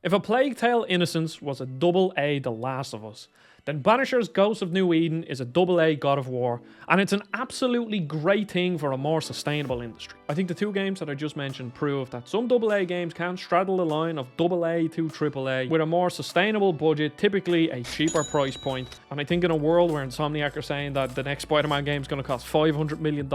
If A Plague Tale: Innocence was a AA The Last of Us, then Banishers: Ghosts of New Eden is a AA God of War, and it's an absolutely great thing for a more sustainable industry. I think the two games that I just mentioned prove that some AA games can straddle the line of AA to AAA with a more sustainable budget, typically a cheaper price point. And I think in a world where Insomniac are saying that the next Spider-Man game is going to cost $500 million,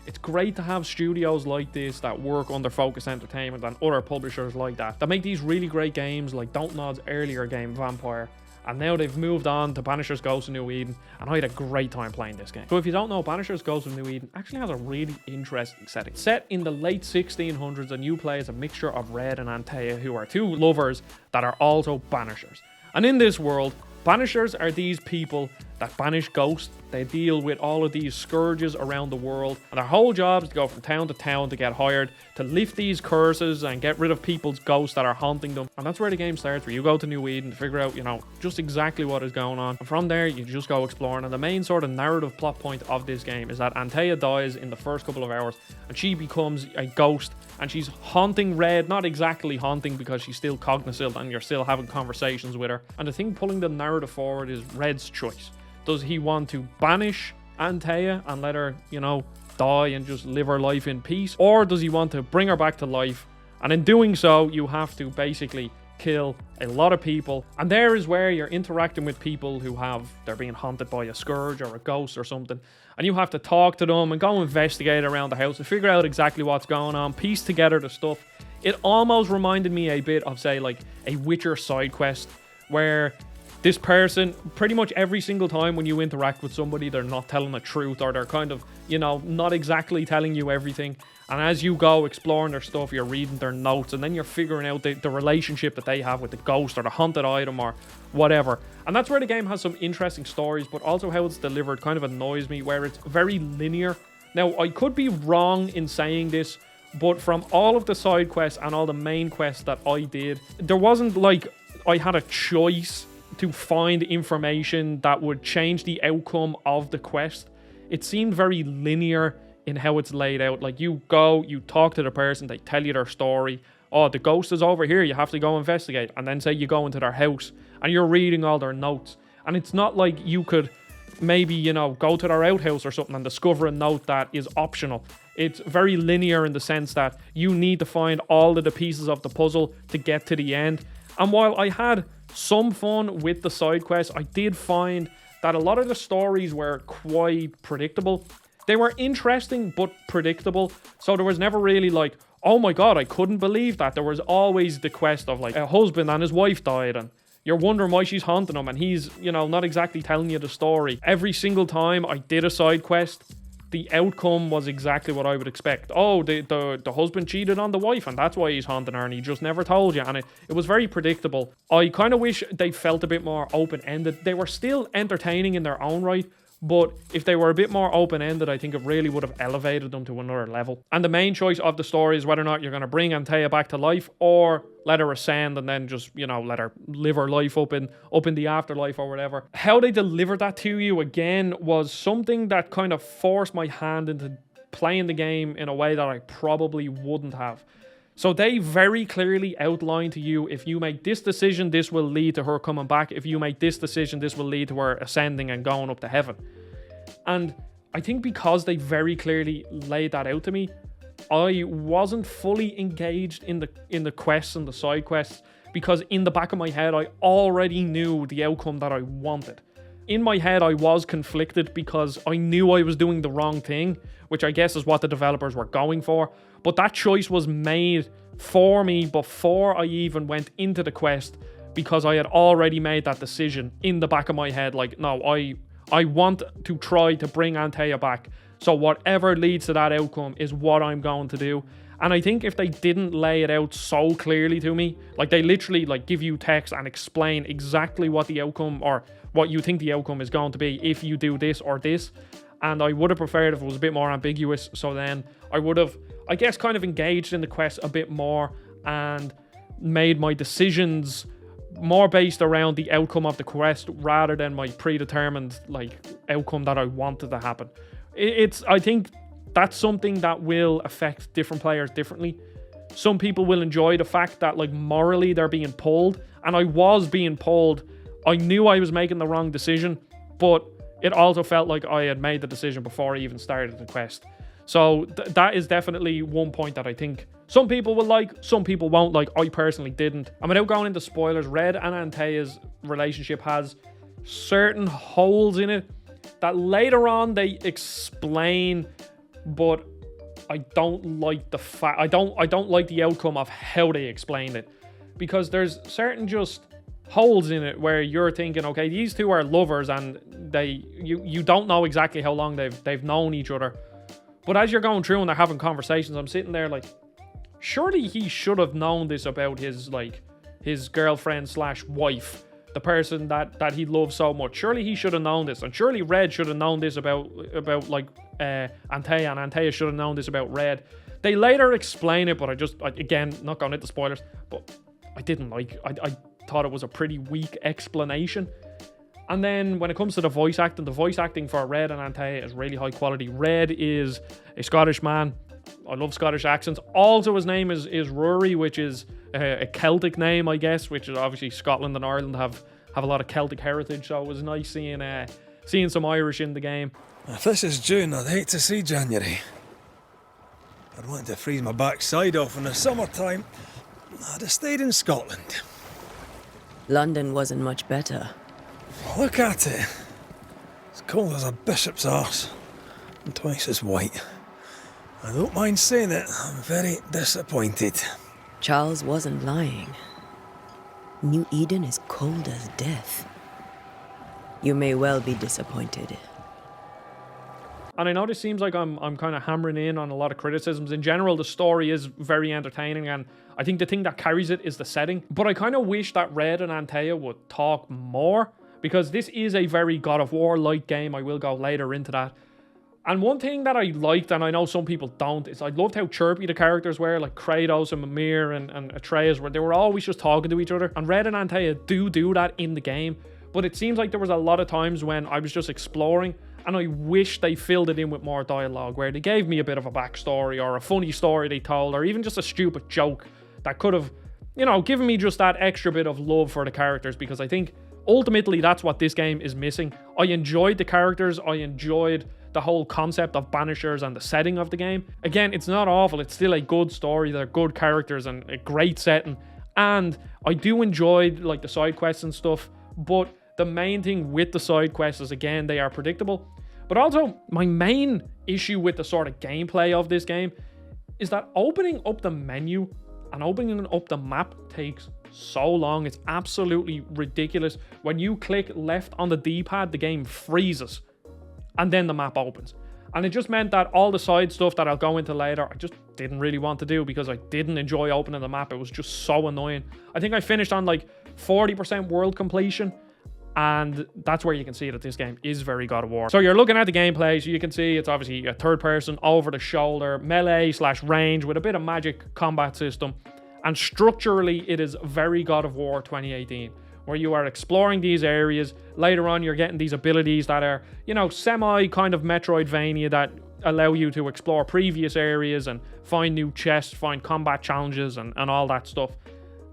it's great to have studios like this that work under Focus Entertainment and other publishers like that make these really great games like Dontnod's earlier game, Vampire. And now they've moved on to Banishers: Ghosts of New Eden, and I had a great time playing this game. So if you don't know, Banishers: Ghosts of New Eden actually has a really interesting setting. Set in the late 1600s, and you play as a mixture of Red and Antea, who are two lovers that are also Banishers. And in this world, Banishers are these people that banish ghosts. They deal with all of these scourges around the world, and their whole job is to go from town to town to get hired to lift these curses and get rid of people's ghosts that are haunting them. And that's where the game starts, where you go to New Eden to figure out, just exactly what is going on. And from there, you just go exploring. And the main sort of narrative plot point of this game is that Antea dies in the first couple of hours, and she becomes a ghost, and she's haunting Red. Not exactly haunting, because she's still cognizant and you're still having conversations with her. And the thing pulling the narrative forward is Red's choice. Does he want to banish Antea and let her, die and just live her life in peace? Or does he want to bring her back to life? And in doing so, you have to basically kill a lot of people. And there is where you're interacting with people they're being haunted by a scourge or a ghost or something. And you have to talk to them and go investigate around the house and figure out exactly what's going on, piece together the stuff. It almost reminded me a bit of, say, like a Witcher side quest, where this person, pretty much every single time when you interact with somebody, they're not telling the truth, or they're kind of, not exactly telling you everything. And as you go exploring their stuff, you're reading their notes, and then you're figuring out the relationship that they have with the ghost or the haunted item or whatever. And that's where the game has some interesting stories, but also how it's delivered kind of annoys me, where it's very linear. Now, I could be wrong in saying this, but from all of the side quests and all the main quests that I did, there wasn't like I had a choice to find information that would change the outcome of the quest. It seemed very linear in how it's laid out. Like, you go, you talk to the person, they tell you their story. Oh, the ghost is over here, you have to go investigate. And then say you go into their house and you're reading all their notes. And it's not like you could maybe, go to their outhouse or something and discover a note that is optional. It's very linear in the sense that you need to find all of the pieces of the puzzle to get to the end. And while I had some fun with the side quests, I did find that a lot of the stories were quite predictable. They were interesting but predictable, so there was never really like, oh my god, I couldn't believe that. There was always the quest of like a husband and his wife died, and you're wondering why she's haunting him, and he's, not exactly telling you the story. Every single time I did a side quest, the outcome was exactly what I would expect. Oh, the husband cheated on the wife, and that's why he's haunting her, and he just never told you. And it was very predictable. I kind of wish they felt a bit more open-ended. They were still entertaining in their own right, but if they were a bit more open-ended, I think it really would have elevated them to another level. And the main choice of the story is whether or not you're going to bring Antea back to life, or let her ascend and then just, let her live her life up in the afterlife or whatever. How they delivered that to you, again, was something that kind of forced my hand into playing the game in a way that I probably wouldn't have. So they very clearly outline to you, if you make this decision, this will lead to her coming back. If you make this decision, this will lead to her ascending and going up to heaven. And I think because they very clearly laid that out to me, I wasn't fully engaged in the quests and the side quests, because in the back of my head, I already knew the outcome that I wanted. In my head, I was conflicted because I knew I was doing the wrong thing, which I guess is what the developers were going for. But that choice was made for me before I even went into the quest, because I had already made that decision in the back of my head. Like, no, I want to try to bring Antea back. So whatever leads to that outcome is what I'm going to do. And I think if they didn't lay it out so clearly to me, like they literally like give you text and explain exactly what the outcome or what you think the outcome is going to be if you do this or this. And I would have preferred if it was a bit more ambiguous. So then I would have, I guess, kind of engaged in the quest a bit more and made my decisions more based around the outcome of the quest rather than my predetermined like outcome that I wanted to happen. I think that's something that will affect different players differently. Some people will enjoy the fact that, like, morally they're being pulled, and I was being pulled. I knew I was making the wrong decision, but it also felt like I had made the decision before I even started the quest. So that is definitely one point that I think some people will like, some people won't like. I personally didn't. And without going into spoilers, Red and Antaea's relationship has certain holes in it that later on they explain, but I don't like the fact, I don't like the outcome of how they explain it, because there's certain just holes in it where you're thinking, okay, these two are lovers, and you don't know exactly how long they've known each other. But as you're going through and they're having conversations, I'm sitting there like, surely he should have known this about his girlfriend slash wife, the person that he loves so much. Surely he should have known this, and surely Red should have known this about like Antaea, and Antaea should have known this about Red. They later explain it, but again, not going into spoilers, but I didn't like. I thought it was a pretty weak explanation. And then when it comes to the voice acting for Red and Antaea is really high quality. Red is a Scottish man. I love Scottish accents. Also, his name is Rory, which is a Celtic name, I guess, which is obviously Scotland and Ireland have a lot of Celtic heritage. So it was nice seeing some Irish in the game. If this is June, I'd hate to see January. I'd want to freeze my backside off in the summertime. I'd have stayed in Scotland. London wasn't much better. Look at it. As cold as a bishop's arse, and twice as white. I don't mind saying it, I'm very disappointed. Charles wasn't lying. New Eden is cold as death. You may well be disappointed. And I know this seems like I'm kind of hammering in on a lot of criticisms. In general, the story is very entertaining, and I think the thing that carries it is the setting. But I kind of wish that Red and Antaea would talk more, because this is a very God of War-like game. I will go later into that. And one thing that I liked, and I know some people don't, is I loved how chirpy the characters were, like Kratos and Mimir and Atreus, where they were always just talking to each other. And Red and Antaea do that in the game, but it seems like there was a lot of times when I was just exploring, and I wish they filled it in with more dialogue, where they gave me a bit of a backstory, or a funny story they told, or even just a stupid joke that could have, given me just that extra bit of love for the characters, because I think ultimately that's what this game is missing. I enjoyed the characters, I enjoyed the whole concept of Banishers and the setting of the game. Again, it's not awful, it's still a good story, they're good characters and a great setting, and I do enjoy like the side quests and stuff, but the main thing with the side quests is, again, they are predictable. But also, my main issue with the sort of gameplay of this game is that opening up the menu and opening up the map takes so long. It's absolutely ridiculous. When you click left on the D-pad, the game freezes, and then the map opens. And it just meant that all the side stuff that I'll go into later, I just didn't really want to do, because I didn't enjoy opening the map. It was just so annoying. I think I finished on like 40% world completion, and that's where you can see that this game is very God of War. So you're looking at the gameplay, so you can see it's obviously a third person, over the shoulder, melee / range with a bit of magic combat system. And structurally, it is very God of War 2018, where you are exploring these areas. Later on, you're getting these abilities that are, semi kind of Metroidvania, that allow you to explore previous areas and find new chests, find combat challenges and all that stuff.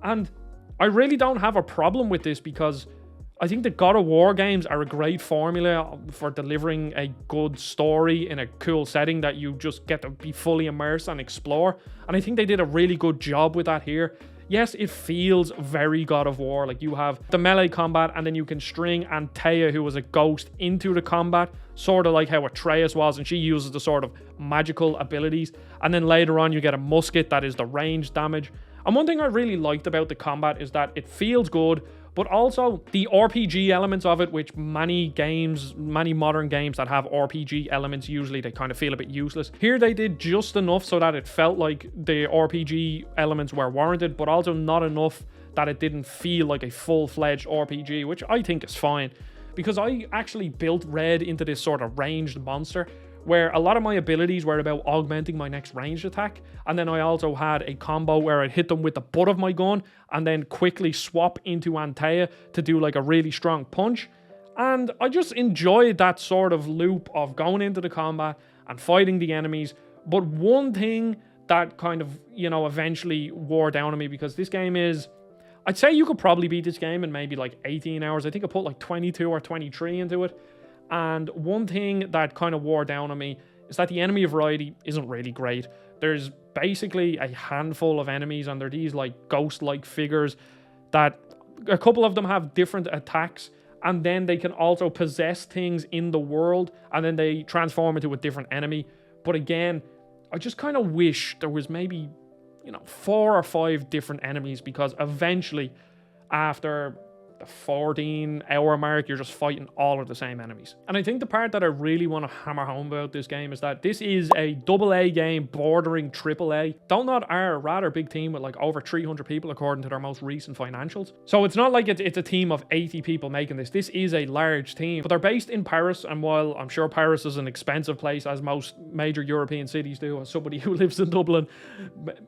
And I really don't have a problem with this, because I think the God of War games are a great formula for delivering a good story in a cool setting that you just get to be fully immersed and explore. And I think they did a really good job with that here. Yes, it feels very God of War. Like, you have the melee combat, and then you can string Antaea, who was a ghost, into the combat, sort of like how Atreus was, and she uses the sort of magical abilities. And then later on, you get a musket that is the range damage. And one thing I really liked about the combat is that it feels good, but also the RPG elements of it, which many modern games that have RPG elements, usually they kind of feel a bit useless. Here they did just enough so that it felt like the RPG elements were warranted, but also not enough that it didn't feel like a full-fledged RPG, which I think is fine, because I actually built Red into this sort of ranged monster, where a lot of my abilities were about augmenting my next ranged attack. And then I also had a combo where I'd hit them with the butt of my gun and then quickly swap into Antaea to do like a really strong punch. And I just enjoyed that sort of loop of going into the combat and fighting the enemies. But one thing that kind of, eventually wore down on me, because this game is, I'd say you could probably beat this game in maybe like 18 hours. I think I put like 22 or 23 into it. And one thing that kind of wore down on me is that the enemy variety isn't really great. There's basically a handful of enemies, and they're these like ghost-like figures that a couple of them have different attacks, and then they can also possess things in the world, and then they transform into a different enemy. But again, I just kind of wish there was maybe 4 or 5 different enemies, because eventually, after the 14-hour mark, you're just fighting all of the same enemies. And I think the part that I really want to hammer home about this game is that this is a AA game bordering AAA. Donut are a rather big team with like over 300 people according to their most recent financials. So it's not like it's a team of 80 people making this. This is a large team, but they're based in Paris. And while I'm sure Paris is an expensive place, as most major European cities do, as somebody who lives in Dublin,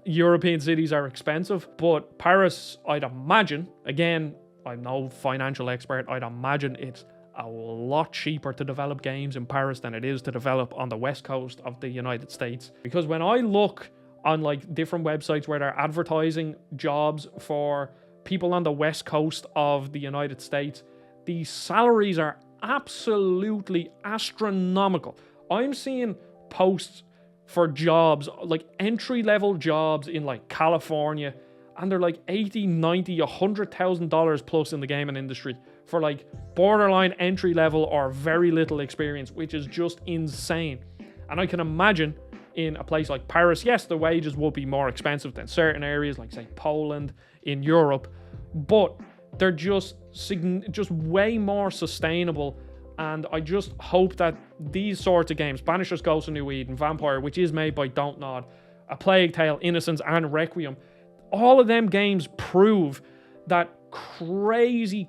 European cities are expensive. But Paris, I'd imagine, again, I'm no financial expert, I'd imagine it's a lot cheaper to develop games in Paris than it is to develop on the west coast of the United States. Because when I look on like different websites where they're advertising jobs for people on the west coast of the United States, the salaries are absolutely astronomical. I'm seeing posts for jobs, like entry-level jobs in like California, and they're like $80,000, $90,000, $100,000 plus in the gaming industry for like borderline entry level or very little experience, which is just insane. And I can imagine in a place like Paris, yes, the wages will be more expensive than certain areas like say Poland in Europe, but they're just way more sustainable. And I just hope that these sorts of games, Banishers, Ghosts of New Eden, Vampire, which is made by Don't Nod, A Plague Tale, Innocence, and Requiem, all of them games prove that crazy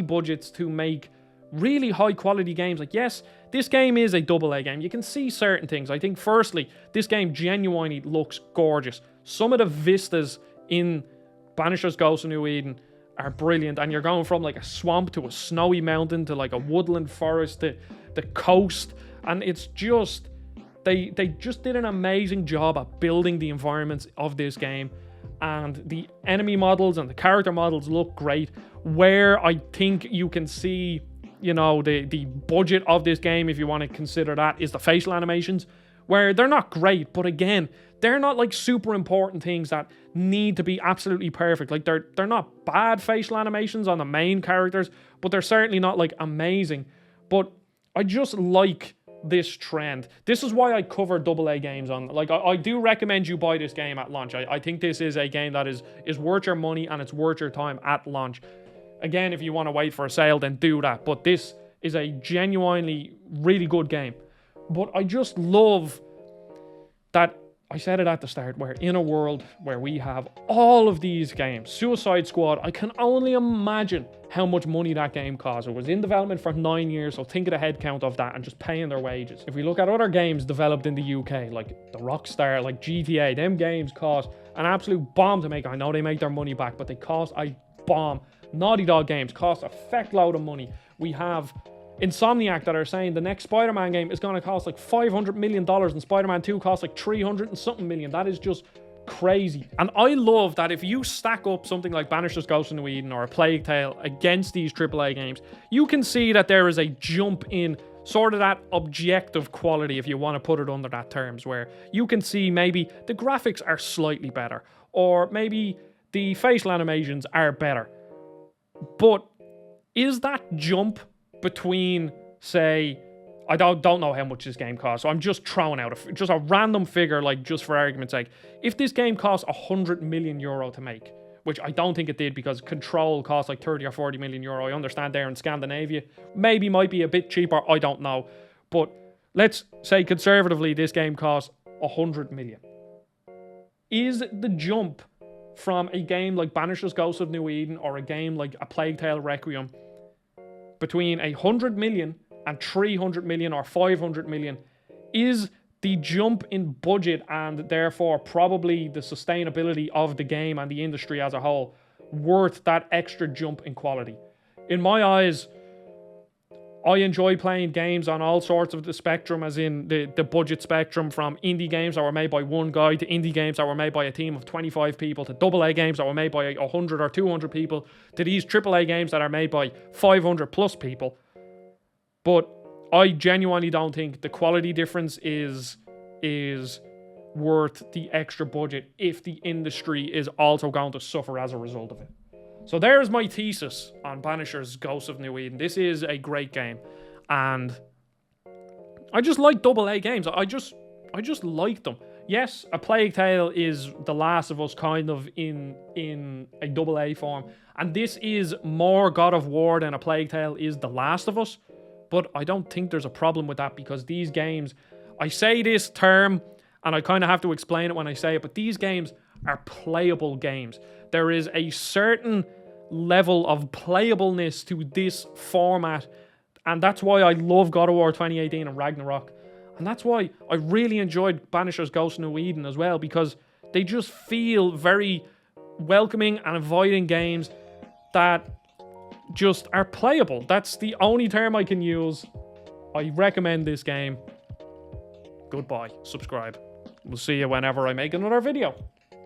budgets to make really high quality games. Like, yes, this game is a AA game. You can see certain things. I think firstly, this game genuinely looks gorgeous. Some of the vistas in Banishers, Ghosts of New Eden are brilliant, and you're going from like a swamp to a snowy mountain to like a woodland forest to the coast, and it's just they just did an amazing job at building the environments of this game. And the enemy models and the character models look great. Where I think you can see, the budget of this game, if you want to consider that, is the facial animations, where they're not great, but again, they're not like super important things that need to be absolutely perfect. Like they're not bad facial animations on the main characters, but they're certainly not like amazing. But I just like this trend. This is why I cover AA games on, like, I do recommend you buy this game at launch. I think this is a game that is worth your money, and it's worth your time at launch. Again, if you want to wait for a sale, then do that, but this is a genuinely really good game. But I just love that I said it at the start, we're in a world where we have all of these games. Suicide Squad, I can only imagine how much money that game cost. It was in development for 9 years, so think of the head count of that and just paying their wages. If we look at other games developed in the UK, like the Rockstar, like GTA, them games cost an absolute bomb to make. I know they make their money back, but they cost a bomb. Naughty Dog games cost a feck load of money. We have Insomniac that are saying the next Spider-Man game is going to cost like $500 million, and Spider-Man 2 costs like 300 and something million. That is just crazy. And I love that if you stack up something like Banishers, Ghosts of New Eden, or A Plague Tale against these AAA games, you can see that there is a jump in sort of that objective quality, if you want to put it under that terms, where you can see maybe the graphics are slightly better, or maybe the facial animations are better. But is that jump between, say, I don't know how much this game costs, so I'm just throwing out just a random figure, like just for argument's sake. If this game costs €100 million to make, which I don't think it did, because Control costs like 30 or 40 million euro. I understand there in Scandinavia, maybe might be a bit cheaper, I don't know. But let's say conservatively this game costs 100 million. Is the jump from a game like Banishers, Ghosts of New Eden, or a game like A Plague Tale Requiem between 100 million and 300 million or 500 million, is the jump in budget and therefore probably the sustainability of the game and the industry as a whole worth that extra jump in quality? In my eyes, I enjoy playing games on all sorts of the spectrum, as in the budget spectrum, from indie games that were made by one guy to indie games that were made by a team of 25 people to AA games that were made by 100 or 200 people to these AAA games that are made by 500 plus people. But I genuinely don't think the quality difference is worth the extra budget if the industry is also going to suffer as a result of it. So there's my thesis on Banishers Ghosts of New Eden. This is a great game, and I just like AA games. I just like them. Yes, A Plague Tale is The Last of Us kind of in a AA form, and this is more God of War than A Plague Tale is The Last of Us, but I don't think there's a problem with that, because these games, I say this term, and I kind of have to explain it when I say it, but these games are playable games. There is a certain level of playableness to this format, and that's why I love God of War 2018 and Ragnarok, and that's why I really enjoyed Banishers Ghosts of New Eden as well, because they just feel very welcoming and inviting games that just are playable. That's the only term I can use. I recommend this game. Goodbye. Subscribe. We'll see you whenever I make another video.